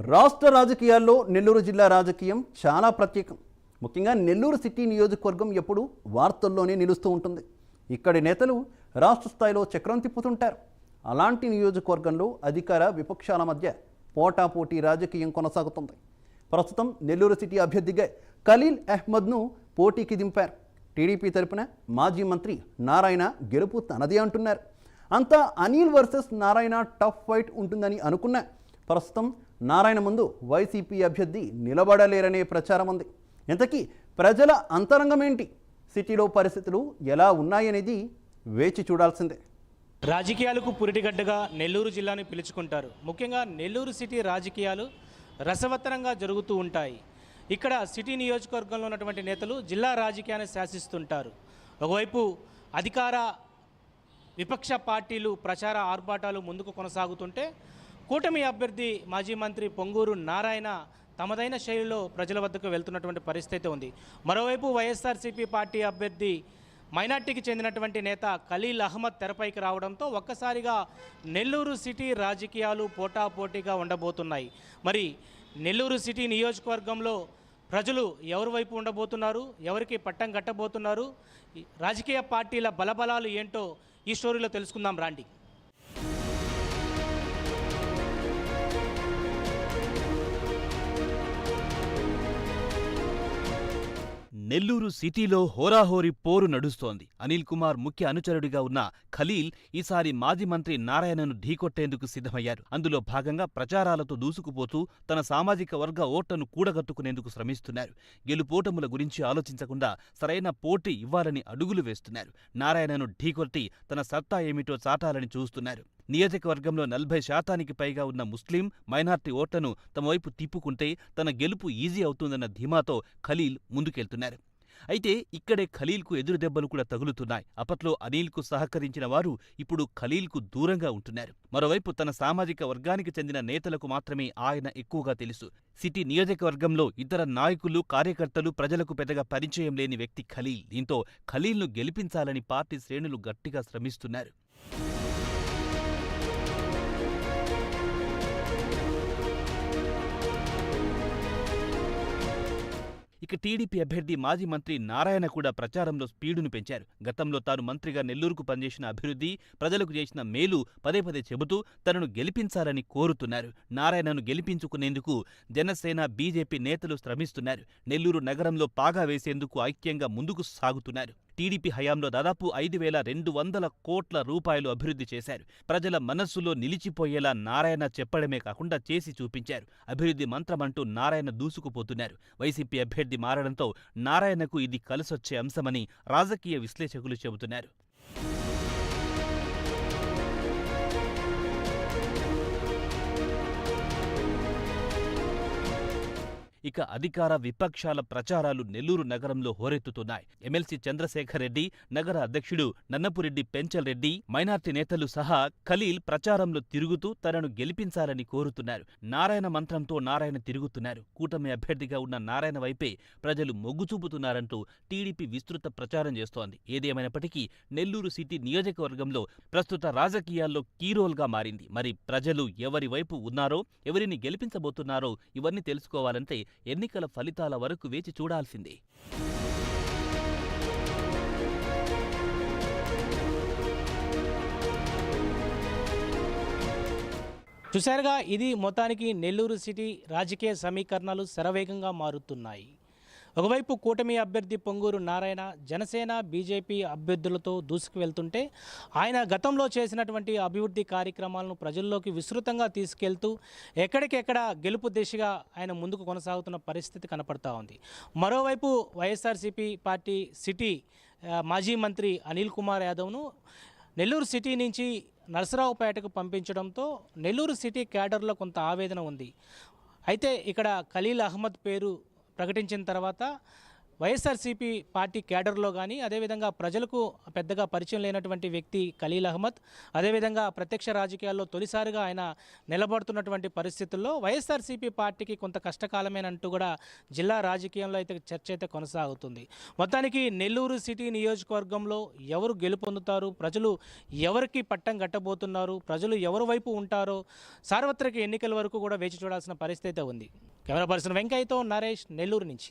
రాష్ట్ర రాజకీయాల్లో నెల్లూరు జిల్లా రాజకీయం చాలా ప్రత్యేకం. ముఖ్యంగా నెల్లూరు సిటీ నియోజకవర్గం ఎప్పుడు వార్తల్లోనే నిలుస్తూ ఉంటుంది. ఇక్కడి నేతలు రాష్ట్ర స్థాయిలో చక్రం తిప్పుతుంటారు. అలాంటి నియోజకవర్గంలో అధికార విపక్షాల మధ్య పోటాపోటీ రాజకీయం కొనసాగుతుంది. ప్రస్తుతం నెల్లూరు సిటీ అభ్యర్థిగా ఖలీల్ అహ్మద్ను పోటీకి దింపారు. టీడీపీ తరపున మాజీ మంత్రి నారాయణ గెలుపు తనదే అంటున్నారు. అంతా Anil versus Narayana tough fight ఉంటుందని అనుకున్నా ప్రస్తుతం నారాయణ ముందు వైసీపీ అభ్యర్థి నిలబడలేరనే ప్రచారం ఉంది. ఇంతకీ ప్రజల అంతరంగం ఏంటి, సిటీలో పరిస్థితులు ఎలా ఉన్నాయనేది వేచి చూడాల్సిందే. రాజకీయాలకు పురిటిగడ్డగా నెల్లూరు జిల్లాని పిలుచుకుంటారు. ముఖ్యంగా నెల్లూరు సిటీ రాజకీయాలు రసవత్తరంగా జరుగుతూ ఉంటాయి. ఇక్కడ సిటీ నియోజకవర్గంలో ఉన్నటువంటి నేతలు జిల్లా రాజకీయాన్ని శాసిస్తుంటారు. ఒకవైపు అధికార విపక్ష పార్టీలు ప్రచార ఆర్భాటాలు ముందుకు కొనసాగుతుంటే కూటమి అభ్యర్థి మాజీ మంత్రి పొంగూరు నారాయణ తమదైన శైలిలో ప్రజల వద్దకు వెళ్తున్నటువంటి పరిస్థితి ఉంది. మరోవైపు వైఎస్ఆర్సీపీ పార్టీ అభ్యర్థి మైనార్టీకి చెందినటువంటి నేత ఖలీల్ అహ్మద్ తెరపైకి రావడంతో ఒక్కసారిగా నెల్లూరు సిటీ రాజకీయాలు పోటాపోటీగా ఉండబోతున్నాయి. మరి నెల్లూరు సిటీ నియోజకవర్గంలో ప్రజలు ఎవరి వైపు ఉండబోతున్నారు, ఎవరికి పట్టం కట్టబోతున్నారు, రాజకీయ పార్టీల బలబలాలు ఏంటో ఈ స్టోరీలో తెలుసుకుందాం రాండి. నెల్లూరు సిటీలో హోరాహోరీ పోరు నడుస్తోంది. అనిల్ కుమార్ ముఖ్య అనుచరుడిగా ఉన్న ఖలీల్ ఈసారి మాజీ మంత్రి నారాయణను ఢీకొట్టేందుకు సిద్ధమయ్యారు. అందులో భాగంగా ప్రచారాలతో దూసుకుపోతూ తన సామాజిక వర్గ ఓట్లను కూడగట్టుకునేందుకు శ్రమిస్తున్నారు. గెలుపోటముల గురించి ఆలోచించకుండా సరైన పోటీ ఇవ్వాలని అడుగులు వేస్తున్నారు. నారాయణను ఢీకొట్టి తన సత్తా ఏమిటో చాటాలని చూస్తున్నారు. నియోజకవర్గంలో 40% పైగా ఉన్న ముస్లిం, మైనార్టీ ఓట్లను తమ వైపు తిప్పుకుంటే తన గెలుపు ఈజీ అవుతుందన్న ధీమాతో ఖలీల్ ముందుకెళ్తున్నారు. అయితే ఇక్కడే ఖలీల్కు ఎదురు దెబ్బలు కూడా తగులుతున్నాయి. అప్పట్లో అనిల్కు సహకరించిన వారు ఇప్పుడు ఖలీల్కు దూరంగా ఉంటున్నారు. మరోవైపు తన సామాజిక వర్గానికి చెందిన నేతలకు మాత్రమే ఆయన ఎక్కువగా తెలుసు. సిటీ నియోజకవర్గంలో ఇతర నాయకులు, కార్యకర్తలు, ప్రజలకు పెద్దగా పరిచయం లేని వ్యక్తి ఖలీల్. దీంతో ఖలీల్ను గెలిపించాలని పార్టీ శ్రేణులు గట్టిగా శ్రమిస్తున్నారు. ఇక టీడీపీ అభ్యర్థి మాజీ మంత్రి నారాయణ కూడా ప్రచారంలో స్పీడును పెంచారు. గతంలో తాను మంత్రిగా నెల్లూరుకు పనిచేసిన అభివృద్ధి, ప్రజలకు చేసిన మేలు పదే పదే చెబుతూ తనను గెలిపించాలని కోరుతున్నారు. నారాయణను గెలిపించుకునేందుకు జనసేన, బీజేపీ నేతలు శ్రమిస్తున్నారు. నెల్లూరు నగరంలో పాగా వేసేందుకు ఐక్యంగా ముందుకు సాగుతున్నారు. టీడీపీ హయాంలో దాదాపు 5,200 కోట్ల రూపాయలు అభివృద్ధి చేశారు. ప్రజల మనస్సులో నిలిచిపోయేలా నారాయణ చెప్పడమే కాకుండా చేసి చూపించారు. అభివృద్ధి మంత్రమంటూ నారాయణ దూసుకుపోతున్నారు. వైసీపీ అభ్యర్థి మారడంతో నారాయణకు ఇది కలిసొచ్చే అంశమని రాజకీయ విశ్లేషకులు చెబుతున్నారు. ఇక అధికార విపక్షాల ప్రచారాలు నెల్లూరు నగరంలో హోరెత్తుతున్నాయి. ఎమ్మెల్సీ చంద్రశేఖర్ రెడ్డి, నగర అధ్యక్షుడు నన్నపురెడ్డి పెంచల్ రెడ్డి, మైనార్టీ నేతలు సహా ఖలీల్ ప్రచారంలో తిరుగుతూ తనను గెలిపించాలని కోరుతున్నారు. నారాయణ మంత్రంతో నారాయణ తిరుగుతున్నారు. కూటమి అభ్యర్థిగా ఉన్న నారాయణ వైపే ప్రజలు మొగ్గు చూపుతున్నారంటూ టీడీపీ విస్తృత ప్రచారం చేస్తోంది. ఏదేమైనప్పటికీ నెల్లూరు సిటీ నియోజకవర్గంలో ప్రస్తుత రాజకీయాల్లో కీరోల్గా మారింది. మరి ప్రజలు ఎవరి వైపు ఉన్నారో, ఎవరిని గెలిపించబోతున్నారో ఇవన్నీ తెలుసుకోవాలంటే ఎన్నికల ఫలితాల వరకు వేచి చూడాల్సిందే. చూశారుగా, ఇది మొత్తానికి నెల్లూరు సిటీ రాజకీయ సమీకరణాలు శరవేగంగా మారుతున్నాయి. ఒకవైపు కూటమి అభ్యర్థి పొంగూరు నారాయణ జనసేన, బీజేపీ అభ్యర్థులతో దూసుకు వెళ్తుంటే ఆయన గతంలో చేసినటువంటి అభివృద్ధి కార్యక్రమాలను ప్రజల్లోకి విస్తృతంగా తీసుకెళ్తూ ఎక్కడికెక్కడ గెలుపు దిశగా ఆయన ముందుకు కొనసాగుతున్న పరిస్థితి కనపడతా ఉంది. మరోవైపు వైఎస్ఆర్సీపీ పార్టీ సిటీ మాజీ మంత్రి అనిల్ కుమార్ యాదవ్ను నెల్లూరు సిటీ నుంచి నరసరావుపేటకు పంపించడంతో నెల్లూరు సిటీ క్యాడర్లో కొంత ఆవేదన ఉంది. అయితే ఇక్కడ ఖలీల్ అహ్మద్ పేరు ప్రకటించిన తర్వాత వైఎస్ఆర్సీపీ పార్టీ కేడర్లో కానీ అదేవిధంగా ప్రజలకు పెద్దగా పరిచయం లేనటువంటి వ్యక్తి ఖలీల్ అహ్మద్, అదేవిధంగా ప్రత్యక్ష రాజకీయాల్లో తొలిసారిగా ఆయన నిలబడుతున్నటువంటి పరిస్థితుల్లో వైఎస్ఆర్సీపీ పార్టీకి కొంత కష్టకాలమేనంటూ కూడా జిల్లా రాజకీయంలో అయితే చర్చ అయితే కొనసాగుతుంది. మొత్తానికి నెల్లూరు సిటీ నియోజకవర్గంలో ఎవరు గెలుపొందుతారు, ప్రజలు ఎవరికి పట్టం కట్టబోతున్నారు, ప్రజలు ఎవరి వైపు ఉంటారో సార్వత్రిక ఎన్నికల వరకు కూడా వేచి చూడాల్సిన పరిస్థితి అయితే ఉంది. కెమెరా పర్సన్ వెంకయ్యతో నరేష్, నెల్లూరు నుంచి.